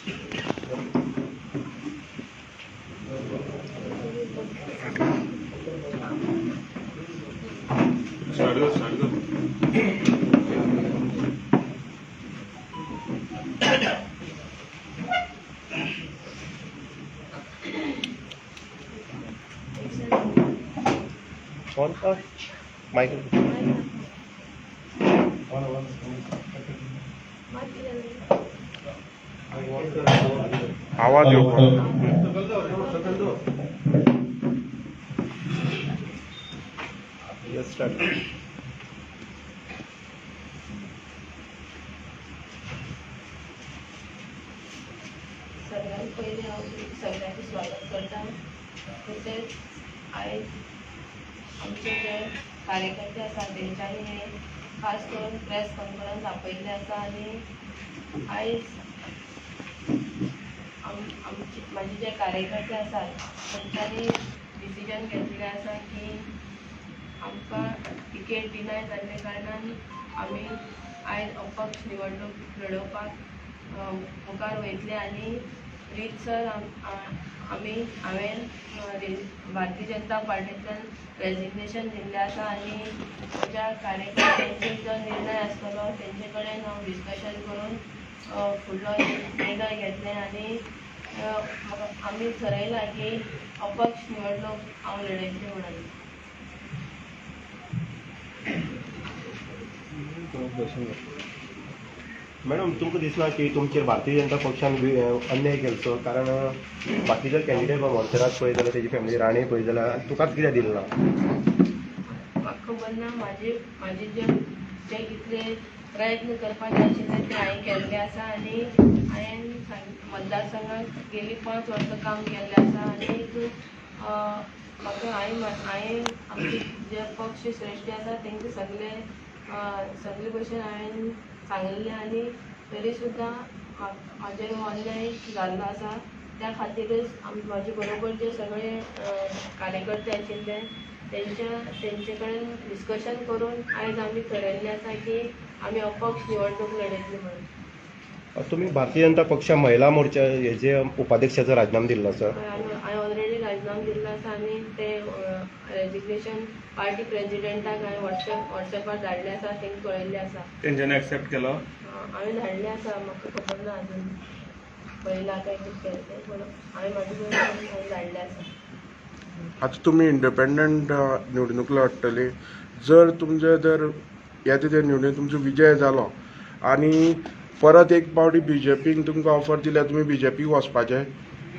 कौन का माइकल आवाज येऊ यस स्टार्ट सगळ्यात पहिले सगळ्यांचे स्वागत करता तसेच आयज आमचे जे कार्यकर्ते आसा तेंच्यांनी हे खास करून प्रेस कॉन्फरन्स आपयल्ले आसा आनी आयज माझे जे कार्यकर्ते आसात तेंच्यांनी डिसिजन घेतलें आसा की आमकां टिकेट डिनाय जाल्ले कारणान आमी आयज अपक्ष निवडणूक लडोवपाक मुखार वयतले आनी रीतसर हांवें भारतीय जनता पार्टींतल्यान रेजिग्नेशन दिल्लें आसा आनी म्हज्या कार्यकर्त्यांचो जो निर्णय आसतलो तेंचे कडेन हांव डिस्कशन करून फुडलो निर्णय घेतलें आनी आमी थारायलां की अपक्ष निवडणूक हांव लडयतलें म्हणून. मॅडम तुमकां दिसना की तुमचेर भारतीय जनता पक्षान अन्याय केलो कारण बाकीचे कॅन्डिडेट मोर्चेराज पळय जाल्यार तेजी फॅमिली राणे पळय जाल्यार तुकाच कित्याक दिलें ना? म्हाका खबर ना म्हाजे जे कितले प्रयत्न करपाक जाय आशिल्ले ते हांवें केल्ले आसा आनी हांवें मतदारसंघात गेली 5 वर्सां काम केल्लें आसा आनी म्हाका हांवें आमचे जे पक्ष श्रेश्ठी आसा तेंचे सगळे भशेन हांवें सांगिल्लें आनी तरी सुद्दां म्हाजेर अन्याय जाल्लो आसा. त्या खातीरच म्हाजे बरोबर जे सगळे कार्यकर्ते आशिल्ले तेंचे कडेन डिस्कशन करून आयज आमी थारायल्लें आसा की आमी अपक्ष निवडणूक लडयतली म्हणून. तुम्ही भारतीय जनता पक्षा महिला मोर्चा हेजे उपाध्यक्षाचो राजीनामा दिल्लो आसा? हांवें ऑलरेडी राजीनामा दिल्लो आसा आनी ते रेजिग्नेशन पार्टी प्रेजिडेंटाक हांवें वॉट्सॅपार धाडलें आसा तेंका कळयल्लें आसा. तेंच्यांनी एक्सेप्ट केलो? हांवें धाडलें आसा म्हाका खबर ना अजून पळयलां काय कितें केलें तें पूण हांवें म्हाजे हांवें धाडलें आसा. आता तुम्ही इंडिपेंडंट निवडणूक लढटले जर तुमचे जर येता त्या निवडणुकीत तुमचो विजय जालो आनी परत एक पावटी बीजेपीन तुमकां ऑफर दिल्यार तुमी बीजेपीक वचपाचें?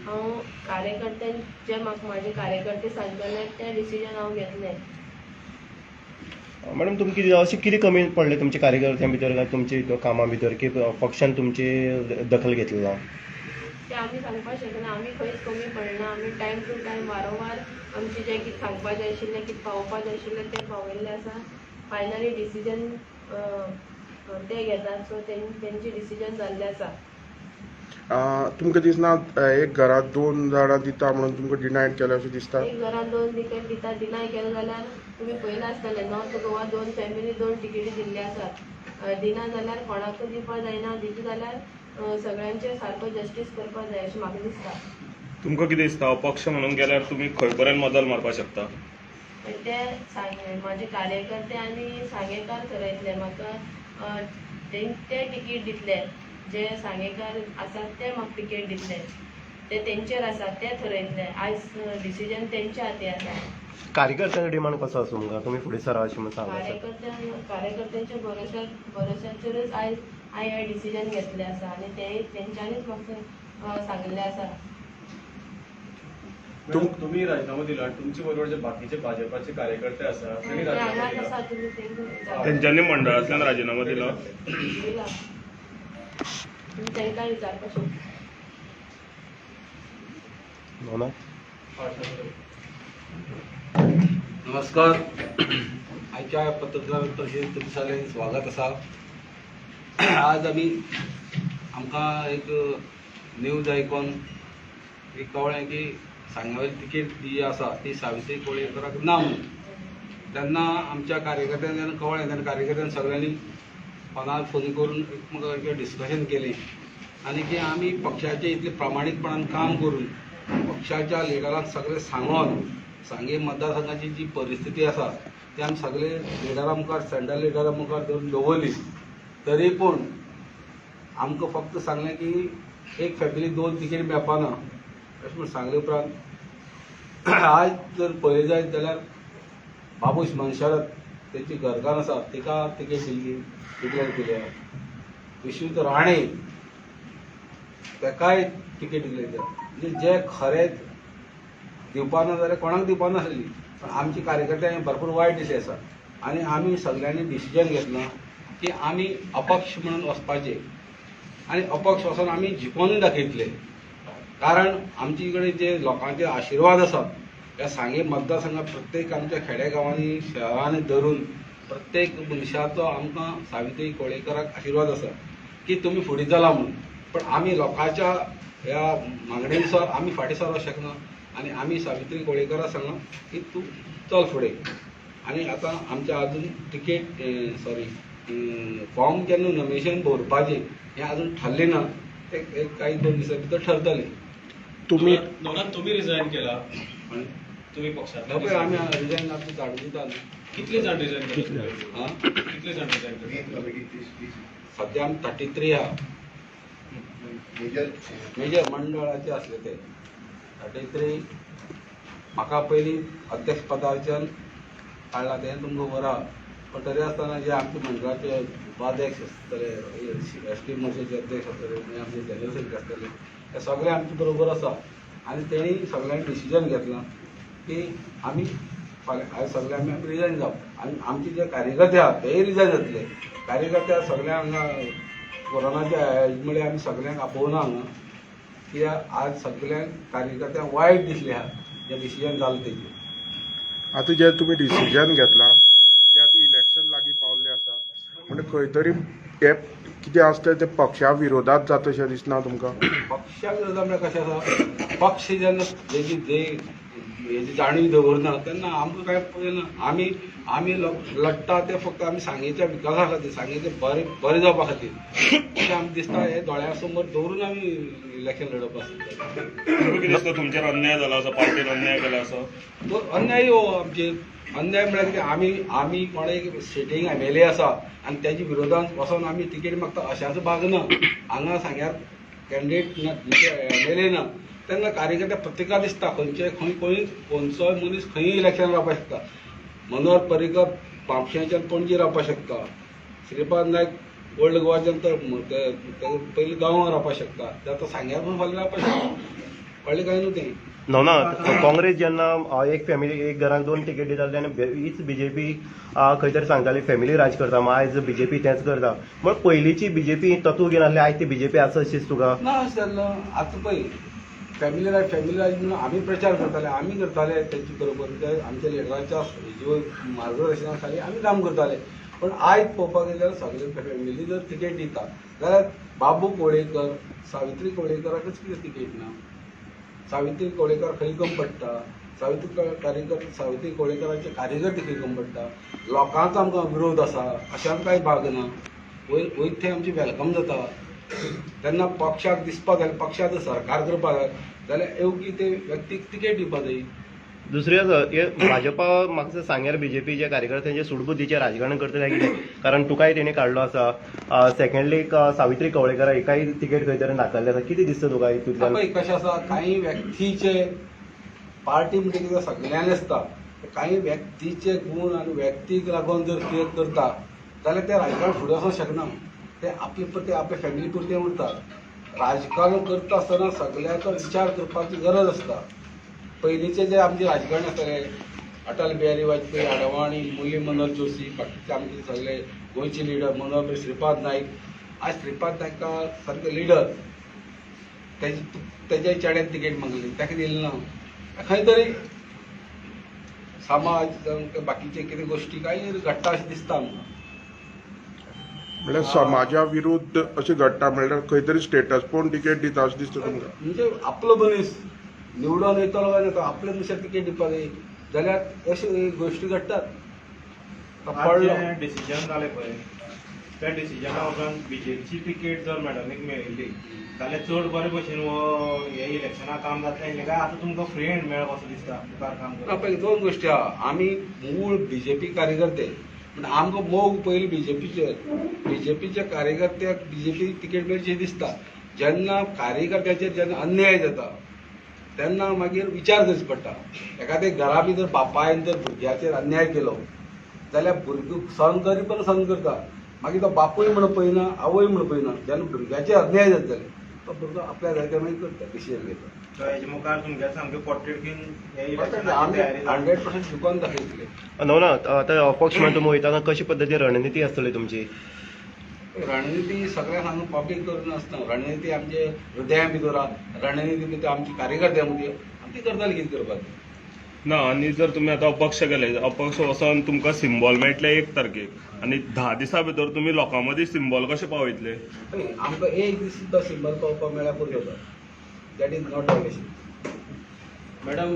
हांव कार्यकर्त्यां जे म्हाका म्हाजे कार्यकर्ते सांगतले तें डिसिजन हांव घेतलें. मॅडम तुमकां अशें कितें कमी पडलें तुमच्या कार्यकर्त्यां भितर काय तुमच्या कामां भितर की पक्षान तुमची दखल घेतली ना? ते आमी सांगपाक शकना. आमी खंयच कमी पडना. आमी टायम टू टायम वारंवार आमचें जें कितें सांगपाक जाय आशिल्लें कितें पावोवपाक जाय आशिल्लें तें पावयल्लें आसा. फायनली डिसिजन ते घेतात सो तेंची डिसिजन जाल्लें आसा. तुमकां दिसना एक घरात 2 जाणां दिता म्हणून तुमकां डिनायड केलें अशें दिसता? एक घरान 2 टिकेट दिता डिनाय केलें जाल्यार तुमी पळयलां आसतलें नॉर्थ गोवा 2 फॅमिली 2 टिकेटी दिल्ले आसात. दिना जाल्यार कोणाकूय दिवपाक जायना. दिता जाल्यार सगळ्यांचे सारको जस्टीस करपाक जाय अशें म्हाका दिसता. तुमकां कितें दिसता अपक्ष म्हणून गेल्यार तुमी खंय पर्यंत मदल मारपाक शकता? ते म्हाजे कार्यकर्ते आनी सांगेकार थारायतले. म्हाका ते टिकेट दितले जे सांगेकार आसात ते म्हाका टिकेट दितले. ते तेंचेर आसा ते थारायतले. आयज डिसिजन तेंच्या हाती आसा. कार्यकर्त्यांचो डिमांड कसो आसा तुमकां? तुमी फुडें सरा अशें म्हणून सांगता? कार्यकर्त्यांच्या भरोशाचेरच आयज हांवें हे डिसिजन घेतलें आसा आनी तेंच्यांनीच म्हाका सांगिल्लें आसा. तुम्ही राजीनामा दिला तुमचे बरोबर जे बाकीचे भाजपाचे कार्यकर्ते आसा त्यांनी राजीनामा दिला. तेंच्यांनी मंडळांतल्यान राजीनामा दिलो? दिला. तुम्ही तेंकां विचारपाक शकता. नमस्कार. आयच्या पत्रकार परिशदेक तुमचे सगळ्यांचे स्वागत आसा. आज आमकां एक न्यूज आयकून कळ्ळें की सांगवेली तिकेट जी आसा ती सावित्री कोळयेकराक ना म्हणून. तेन्ना आमच्या कार्यकर्त्यांक जेन्ना कळ्ळें तेन्ना कार्यकर्त्यांनी सगळ्यांनी फोनार फोन करून एकमेकांक डिस्कशन केलें आनी की आमी पक्षाचे इतले प्रामाणीकपणान काम करून पक्षाच्या लिडरांक सगळे सांगून सांगे मतदारसंघाची जी परिस्थिती आसा ती आमी सगळे लिडरां मुखार सेंट्रल लिडरां मुखार धरून दवरली तरी पूण आमकां फक्त सांगलें की एक फॅमिली 2 तिकेटी मेळपाना अशें म्हूण सांगले उपरांत आज जर पळय जायत जाल्यार बाबूश मनशारत तेची घरकान्न आसा तिका तिकेट दिल्ली डिक्लेअर केल्या विश्वजीत राणे ताकाय तिकेट डिक्लेअर केल्या म्हणजे जे खरेंच दिवपाना जाल्यार कोणाक दिवपाना आसली पण आमची कार्यकर्त्यांक भरपूर वायट दिसले आसा आनी आमी सगळ्यांनी डिसिजन घेतलां की आमी अपक्ष म्हणून वचपाचे आनी अपक्ष वचून आमी जिखोनूय दाखयतले कारण आमचे कडेन जे लोकांचे आशिर्वाद आसा ह्या सांगे मतदारसंघात प्रत्येक आमच्या खेडेगांवांनी शहरांनी धरून प्रत्येक मनशाचो आमकां सावित्री कोळेकराक आशिर्वाद आसा की तुमी फुडें चला म्हणून पण आमी लोकांच्या ह्या मागणेनुसार आमी फाटीं सरवंक शकना आनी आमी सावित्री कोळेकराक सांगला की तूं चल फुडें आनी आतां आमच्या अजून तिकेट फॉर्म केन्ना नॉमिनेशन भरपाचें हें अजून ठरलें ना तें एक काही 2 दिसां भितर ठरतलें तुम्ही दोघांत तुम्ही रिझाईन केला तुम्ही पक्षात पळय आमी रिजायन आमची धाडून दिता न्हू कितले जाण रिझाईन कितले? केला आं कितले जाण रिझाईन केला सध्या आमी 33 आहा मेजर मंडळाचे असले ते 33 म्हाका पयलीं अध्यक्ष पदाच्यान काडला तें तुमकां खबर आहा पण तरी आसतना जे आमचे मंडळाचे उपाध्यक्ष आसतले एसटी मोर्चाचे अध्यक्ष आसतले आनी आमचे जनरल सेक्रेटरी आसतले हे सगळे आमचे बरोबर आसा आनी तेणी सगळ्यांनी डिसिजन घेतलां की आमी फाल्यां आयज सगळे आमी रिजायन जावप आनी आमचे जे कार्यकर्ते आहा तेय रिजायन जातले कार्यकर्ते सगळ्यांक हांगा कोरोनाच्या हेजे आमी सगळ्यांक आपोवना हांगा कित्याक आज सगळ्यांक कार्यकर्त्यांक वायट दिसलें आहा जें डिसिजन जालें तेजें आता जे तुम्ही डिसिजन घेतला ते आता इलेक्शन लागीं पावल्लें आसा म्हणजे खंय तरी हे कितें आसता ते पक्षा विरोधात जाता अशें दिसना तुमकां पक्षा विरोधात म्हळ्यार कशें आसा पक्ष जेन्ना हेजी जाणीव दवरना तेन्ना आमकां कांय पळयना आमी लडटा ते फक्त आमी सांगेच्या विकासा खातीर सांगेचे बरें जावपा खातीर अशें आमकां दिसता हे दोळ्या समोर दवरून आमी इलेक्शन लडप आसता कितें दिसता तुमचेर अन्याय जाला असो पार्टीन अन्याय केला असो तो अन्याय हो आमचेर अन्याय म्हळ्यार कितें आमी कोणें सिटींग एमएलए आसा आनी तेच्या विरोधांत वचोन आमी तिकेट मागता अशाचो भाग ना हांगा सांग्यार कॅन्डिडेट ना एमएलए ना तेन्ना कार्यकर्त्या प्रत्येका दिसता खंयचे खंयचोय मनीस खंयी इलेक्शन रावपाक शकता मनोहर पर्रीकर म्हापशेंच्यान पणजी रावपाक शकता श्रीपाद नायक ओल्ड गोवाच्यान तर पयलीं गांवांत रावपाक शकता ते आतां सांग्यार पण फाल्यां रावपाक शकता कळ्ळें काय न्हू तें ना काँग्रेस जेन्ना एक फॅमिली एक घराक 2 तिकेट दिताले तेन्ना हीच बीजेपी खंय तरी सांगताली फॅमिली राज करता मग आयज बीजेपी तेंच करता म्हण पयलींची बीजेपी तत्व घेवन आहली आयज ती बीजेपी आसा अशीच तुका ना अशें जाल्लो आतां पळय फॅमिली रायज म्हणून आमी प्रचार करताले आमी करताले तेंचे बरोबर ते आमच्या लिडराच्या हेजे मार्गदर्शना खाली आमी काम करताले पण आयज पळोवपाक गेल्यार सगळे फॅमिली जर तिकेट दिता जाल्यार बाबू कोळेकर सावित्री कोळेकराकच कितें तिकेट ना सावित्री कोळेकर खंय कमी पडटा सावित्री कोळेकरांचे कार्यकर्ते खंय कमी पडटा लोकांचो आमकां विरोध आसा अशांत कांय भाग ना वयर थंय आमची वेलकम जाता तेन्ना पक्षाक दिसपाक जाय पक्षाक सरकार करपाक जाय जाल्यार येवकी ते व्यक्तीक तिकेट दिवपाक जाय दुसरी भाजपा म्हाका सांग्यार बीजेपीच्या कार्यकर्त्यांचे सुडबुद्धीचे राजकारण करतले कितें कारण तुकाय तेणी काडलो आसा सेकंडली सावित्री कवळेकर एकाय तिकेट खंय तरी नाकारले आसा कितें दिसता तुका हितूंतल्यान कशें आसा काही व्यक्तीचे पार्टी म्हणजे सगळ्यांनी आसता काही व्यक्तीचे गुण आनी व्यक्तीक लागून जर कितें करता जाल्यार ते राजकारण फुडें वचूंक शकना ते आपले फॅमिली पुरते उरता राजकारण करता आसतना सगळ्याचो विचार करपाची गरज आसता पयलींचे जे आमचे राजकारण आसताले अटल बिहारी वाजपेयी आडवाणी मुरली मनोहर जोशी बाकीचे आमचे सगळे गोंयचे लिडर मनोहर श्रीपाद नायक आज श्रीपाद नायका सारके लिडर तेज्या चेड्यान तिकेट मागली ताका दिली ना खंय तरी समाज बाकीचे कितें गोश्टी काही घडटा अशें दिसता आमकां म्हणल्यार समाजा विरुद्ध अशें घडटा म्हणल्यार खंय तरी स्टेटस पळोवन तिकेट दिता अशें दिसता तुमकां म्हणजे आपलो मनीस निवडून येतलो काय नाका आपल्या मनशाक तिकेट दिवपाक जाय जाल्यार अश्यो गोश्टी घडटात पडलो डिसिजन जालें पळय त्या डिसिजना वचून बीजेपीची तिकेट जर मॅडमीक मेळिल्ली जाल्यार चड बरे भशेन हो हे इलेक्शनाक काम जातलें काय आतां तुमकां फ्री हँड मेळप असो दिसता मुखार काम करपाक? पळय 2 गोश्टी आहा. आमी मूळ बीजेपी कार्यकर्ते पूण आमकां मोग पयलीं बीजेपीचे कार्यकर्त्याक बीजेपी तिकेट मेळची दिसता. जेन्ना कार्यकर्त्याचेर जेन्ना अन्याय जाता तेन्ना मागीर विचार करचो पडटा. एखादे घरा भितर बापायन जर भुरग्याचेर अन्याय केलो जाल्यार भुरगो सहन सहन करता. मागीर तो बापूय म्हणून पळयना आवय म्हणून पळयना. जेन्ना भुरग्याचेर अन्याय जाता जाल्यार तो भुरगो आपल्या जाग्यार मागीर करता डिसिजन घेता. तर हेजे मुखार तुमगे सामकें पोटतिडकीन हे आमी इलेक्शनाची तयारी जाता. 100% शिकून दाखयतले. नवनाथ आता अपक्ष म्हणून तुम्ही वयताना कशी पद्धतीन रणनीती आसतली तुमची? रणनीती सगळ्यांक हांगा पब्लीक करून नासता. रणनीती आमचे हृदया भितर आहा. रणनीती भितर आमची कार्यकर्त्यां मदीं आमी ती करताली कितें करपाक. ना आनी जर तुमी आतां अपक्ष गेले अपक्ष वचोन तुमकां सिम्बॉल मेळटले 1 तारखेक आनी 10 दिसां भितर तुमी लोकां मदीं सिम्बॉल कशे पावयतले? आमकां एक दीस सुद्दां सिंबल पावपाक मेळ्ळ्यार पुरो जाता. That is not dilation. Madam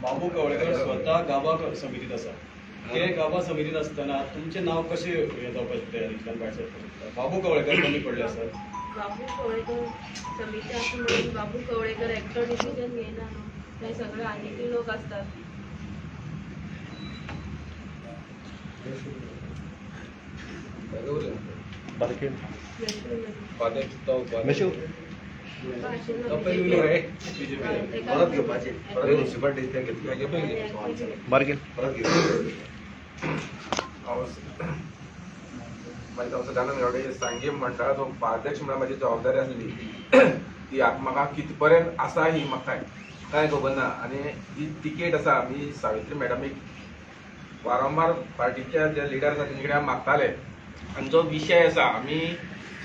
Babu Kavlekar स्वतः गाभा समितीत आसा. ते गाभा समितीत असताना तुमचे नाव कसे हे जावपाचे तयारींतल्यान भायर सरपाक शकता? बाबू कवळेकर कमी पडले आसात. बाबू कवळेकर समिती असं म्हणून बाबू कवळेकर एकटो डिसिजन घेयना न्हू. ते सगळे आनीकूय लोक असतात. बारकेन फादर मेशो परत घेवपाचे म्युन्सिपालिटी घेतले पयलीं बारकेन परत घेवपाचे. मागीर असो जाणून गावडे सांगे मंडळाचो उपाध्यक्ष म्हणल्यार म्हजी जबाबदारी आसली ती म्हाका कित पर्यंत आसा ही म्हाका कांय खबर ना. आनी ही तिकेट आसा आमी सावित्री मॅडमीक वारंवार पार्टीच्या जे लिडर आसा तेंचे कडेन मागताले आनी जो विशय आसा आमी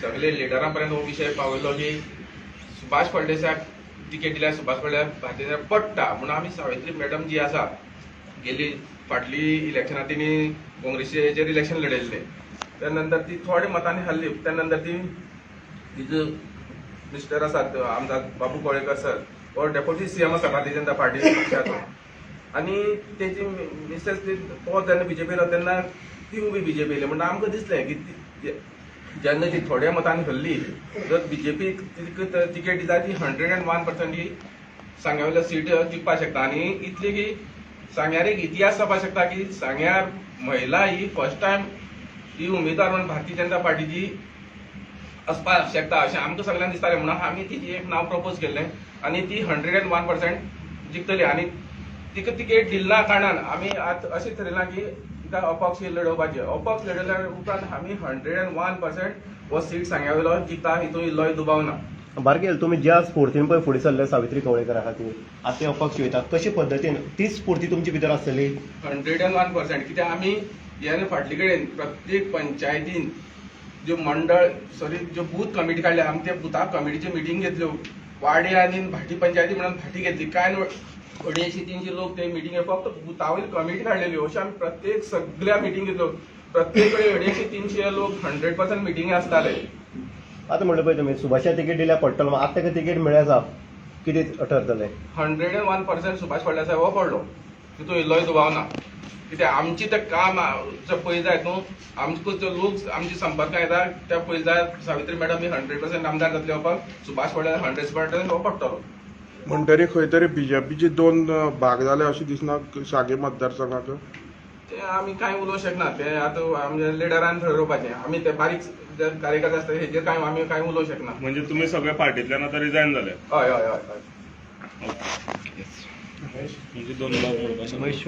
सगळे लिडरां पर्यंत हो विशय पावयलो की सुभाष फळदेसाक तिकेट दिल्यार सुभाष फळदेसाक भारतीय पडटा म्हणून आमी सावित्री मॅडम जी आसा गेली फाटली इलेक्शनां तिणी काँग्रेसीचेर इलेक्शन लडयल्लें. त्या नंतर ती थोड्या मतांनी हारली. त्या नंतर ती तिजो मिस्टर आसात आमदार बाबू कवळेकर सर हो डेप्युटी सीएम आसा भारतीय जनता पार्टी पक्षाचो आनी तेजी मिसेस तो जेन्ना बीजेपी येयलो तेन्ना ती उबी बीजेपी येयली म्हणून आमकां दिसलें की जेन्ना ती थोड्या मतांनी हरली जर बीजेपी तिकेट दिता ती 101% ही सांग्या वयल्या सीट जिखपाक शकता. आनी इतली की सांग्यार एक इतिहास जावपाक शकता की सांग्यार महिला ही फर्स्ट टायम ही उमेदवार म्हणून भारतीय जनता पार्टीची असपाक शकता अशें आमकां सगळ्यांक दिसतालें. म्हणून आमी तिची एक नांव प्रपोज केल्लें आनी ती 101% जिखतली. आनी तिका तिकेट दिल्ल्या कारणान आमी आतां अशें थारायलां की तिका अपक्ष लडोवपाचें. अपक्ष लडयल्या उपरांत आमी 101% हो सीट सांग्या वयलो जिखता हितून इल्लोय दुबाव ना. बारकेल तुम्ही ज्या स्फूर्तीन पळय फुडें सरले सावित्री कवळेकर खातीर आतां ते अपक्ष वयता कशे पद्दतीन तीच स्फूर्ती तुमचे भितर आसतली? 101% कित्याक आमी ह्या फाटले कडेन प्रत्येक पंचायतीन ज्यो मंडळ ज्यो बूथ कमिटी काडल्या आमी त्या बुथा कमिटीच्यो मिटींग घेतल्यो. वाडे आनी भाटी पंचायती म्हणून भाटी घेतली. कांय 250-300 लोक ते मिटींगेक फक्त बुथावयली कमिटी काडलेल्यो. अशें आमी प्रत्येक सगळ्या मिटींग घेतल्यो. प्रत्येक कडेन 250-300 लोक 100% मिटींगे आसताले. आतां म्हणलें पळय तुमी सुभाषा तिकेट दिल्यार पडटलो मग आतां ताका तिकेट मेळ्ळ्या आसा कितें ठरतलें? 101% सुभाष फळदेसाय हो पडलो. तितून इल्लोय दुबाव ना. कित्याक आमची तें काम जर पळय जायत न्हू आमकां जो लोक आमची संपर्कां येता त्या पळय जाय सावित्री मॅडम ही 100% आमदार जातले वपाक सुभाष फळदेसाय 100% हो पडटलो. म्हणटरी खंय तरी बीजेपीचे 2 भाग जाले अशें दिसना सांगे मतदारसंघाक? ते आमी कांय उलोवंक शकना. ते आतां आमच्या लिडरान ठरवपाचें. आमी ते बारीक जे कार्यकर्ते आसता हेजेर आमी कांय उलोवंक शकना. म्हणजे तुमी सगळ्या पार्टींतल्यान आतां रिजायन जाले? हय हय हय हय. म्हणजे 2 लाख महेश